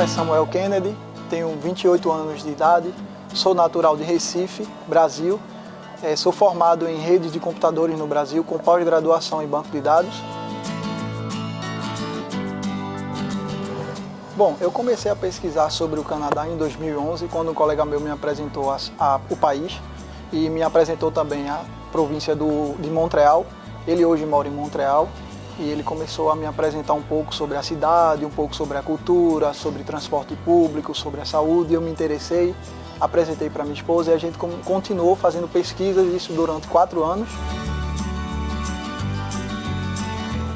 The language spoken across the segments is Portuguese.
é Samuel Kennedy, tenho 28 anos de idade, sou natural de Recife, Brasil. Sou formado em redes de computadores no Brasil, com pós-graduação em banco de dados. Bom, eu comecei a pesquisar sobre o Canadá em 2011, quando um colega meu me apresentou o país e me apresentou também a província de Montreal. Ele hoje mora em Montreal e ele começou a me apresentar um pouco sobre a cidade, um pouco sobre a cultura, sobre transporte público, sobre a saúde. Eu me interessei, apresentei para minha esposa e a gente continuou fazendo pesquisas, isso durante 4 anos.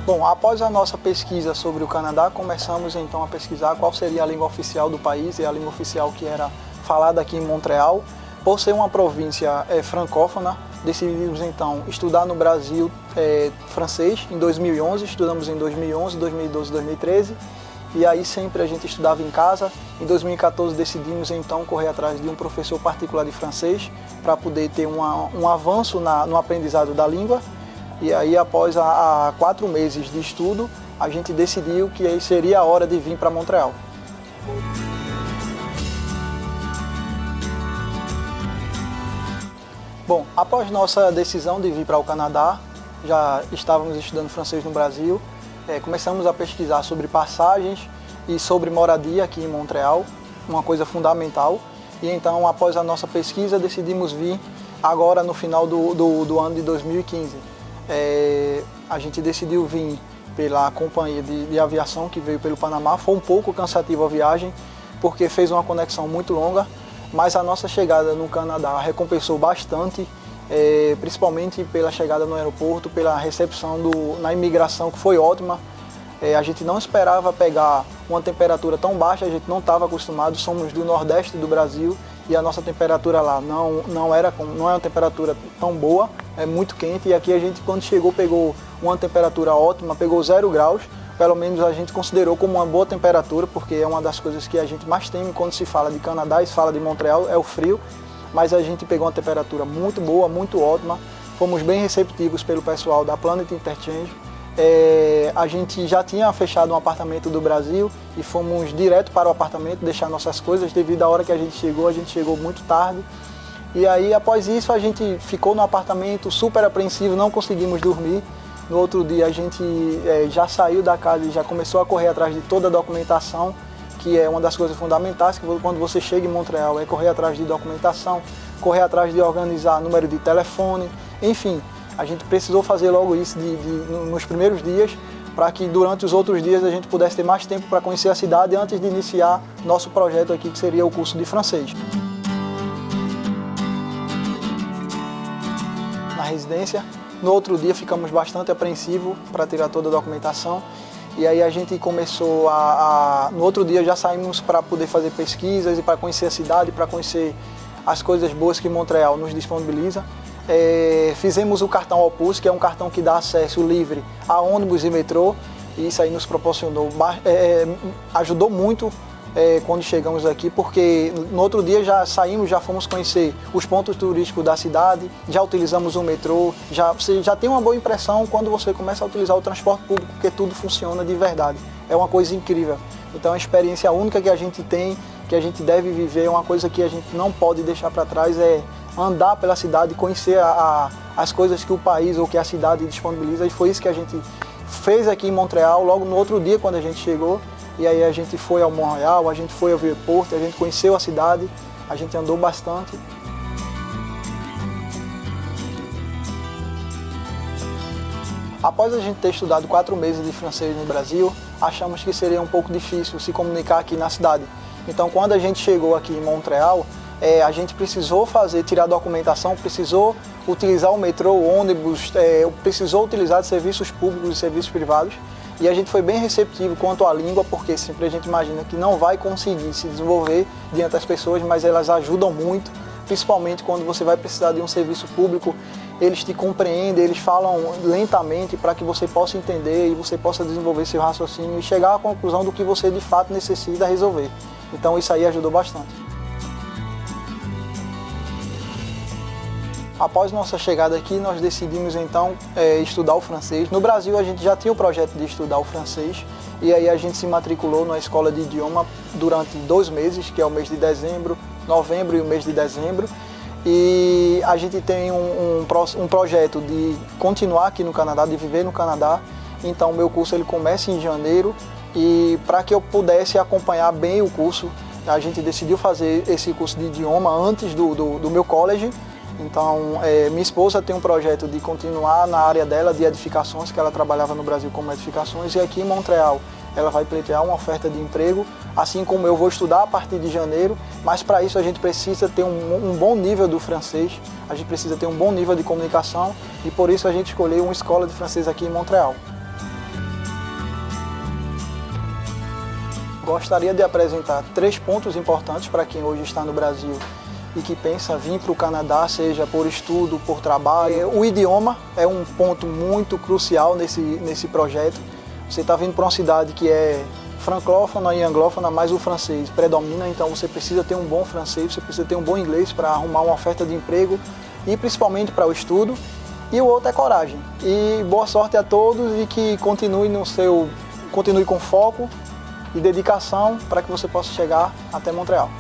Bom, após a nossa pesquisa sobre o Canadá, começamos então a pesquisar qual seria a língua oficial do país, e a língua oficial que era falada aqui em Montreal. Por ser uma província francófona, decidimos então estudar no Brasil francês em 2011, estudamos em 2011, 2012, 2013, e aí sempre a gente estudava em casa. Em 2014 decidimos então correr atrás de um professor particular de francês para poder ter um avanço no aprendizado da língua. E aí, após 4 meses de estudo, a gente decidiu que aí seria a hora de vir para Montreal. Bom, após nossa decisão de vir para o Canadá, já estávamos estudando francês no Brasil, começamos a pesquisar sobre passagens e sobre moradia aqui em Montreal, uma coisa fundamental. E então, após a nossa pesquisa, decidimos vir agora no final do ano de 2015. A gente decidiu vir pela companhia de aviação que veio pelo Panamá. Foi um pouco cansativa a viagem, porque fez uma conexão muito longa, mas a nossa chegada no Canadá recompensou bastante, principalmente pela chegada no aeroporto, pela recepção na imigração, que foi ótima. A gente não esperava pegar uma temperatura tão baixa, a gente não estava acostumado, somos do Nordeste do Brasil e a nossa temperatura lá não é uma temperatura tão boa, é muito quente, e aqui a gente, quando chegou, pegou uma temperatura ótima, pegou 0 graus, pelo menos a gente considerou como uma boa temperatura, porque é uma das coisas que a gente mais teme quando se fala de Canadá e se fala de Montreal, é o frio, mas a gente pegou uma temperatura muito boa, muito ótima, fomos bem receptivos pelo pessoal da Planet Interchange. A gente já tinha fechado um apartamento do Brasil e fomos direto para o apartamento deixar nossas coisas. Devido à hora que a gente chegou muito tarde. E aí, após isso, a gente ficou no apartamento super apreensivo, não conseguimos dormir. No outro dia a gente já saiu da casa e já começou a correr atrás de toda a documentação, que é uma das coisas fundamentais, que quando você chega em Montreal é correr atrás de documentação, correr atrás de organizar número de telefone, enfim. A gente precisou fazer logo isso nos primeiros dias, para que durante os outros dias a gente pudesse ter mais tempo para conhecer a cidade antes de iniciar nosso projeto aqui, que seria o curso de francês. Na residência, no outro dia ficamos bastante apreensivos para tirar toda a documentação, e aí a gente começou no outro dia já saímos para poder fazer pesquisas e para conhecer a cidade, para conhecer as coisas boas que Montreal nos disponibiliza. Fizemos o cartão Opus, que é um cartão que dá acesso livre a ônibus e metrô, e isso aí nos proporcionou, ajudou muito quando chegamos aqui, porque no outro dia já saímos, já fomos conhecer os pontos turísticos da cidade, já utilizamos o metrô, você já tem uma boa impressão quando você começa a utilizar o transporte público, porque tudo funciona de verdade, é uma coisa incrível. Então a experiência única que a gente tem, que a gente deve viver, uma coisa que a gente não pode deixar para trás, é andar pela cidade, conhecer as coisas que o país ou que a cidade disponibiliza, e foi isso que a gente fez aqui em Montreal, logo no outro dia quando a gente chegou. E aí a gente foi ao Montreal, a gente foi ao aeroporto, a gente conheceu a cidade, a gente andou bastante. Após a gente ter estudado 4 meses de francês no Brasil, achamos que seria um pouco difícil se comunicar aqui na cidade. Então, quando a gente chegou aqui em Montreal, a gente precisou tirar documentação, precisou utilizar o metrô, o ônibus, precisou utilizar de serviços públicos e serviços privados. E a gente foi bem receptivo quanto à língua, porque sempre a gente imagina que não vai conseguir se desenvolver diante das pessoas, mas elas ajudam muito, principalmente quando você vai precisar de um serviço público. Eles te compreendem, eles falam lentamente para que você possa entender e você possa desenvolver seu raciocínio e chegar à conclusão do que você de fato necessita resolver. Então isso aí ajudou bastante. Após nossa chegada aqui, nós decidimos então estudar o francês. No Brasil a gente já tinha o projeto de estudar o francês e aí a gente se matriculou na escola de idioma durante 2 meses, que é o mês de dezembro, novembro e o mês de dezembro. E a gente tem um projeto de continuar aqui no Canadá, de viver no Canadá. Então o meu curso ele começa em janeiro e para que eu pudesse acompanhar bem o curso, a gente decidiu fazer esse curso de idioma antes do meu college. Então, minha esposa tem um projeto de continuar na área dela de edificações, que ela trabalhava no Brasil como edificações, e aqui em Montreal ela vai pleitear uma oferta de emprego, assim como eu vou estudar a partir de janeiro, mas para isso a gente precisa ter um bom nível do francês, a gente precisa ter um bom nível de comunicação e por isso a gente escolheu uma escola de francês aqui em Montreal. Gostaria de apresentar 3 pontos importantes para quem hoje está no Brasil e que pensa vir para o Canadá, seja por estudo, por trabalho. O idioma é um ponto muito crucial nesse projeto. Você está vindo para uma cidade que é francófona e anglófona, mas o francês predomina, então você precisa ter um bom francês, você precisa ter um bom inglês para arrumar uma oferta de emprego e principalmente para o estudo. E o outro é coragem. E boa sorte a todos e que continue com foco e dedicação para que você possa chegar até Montreal.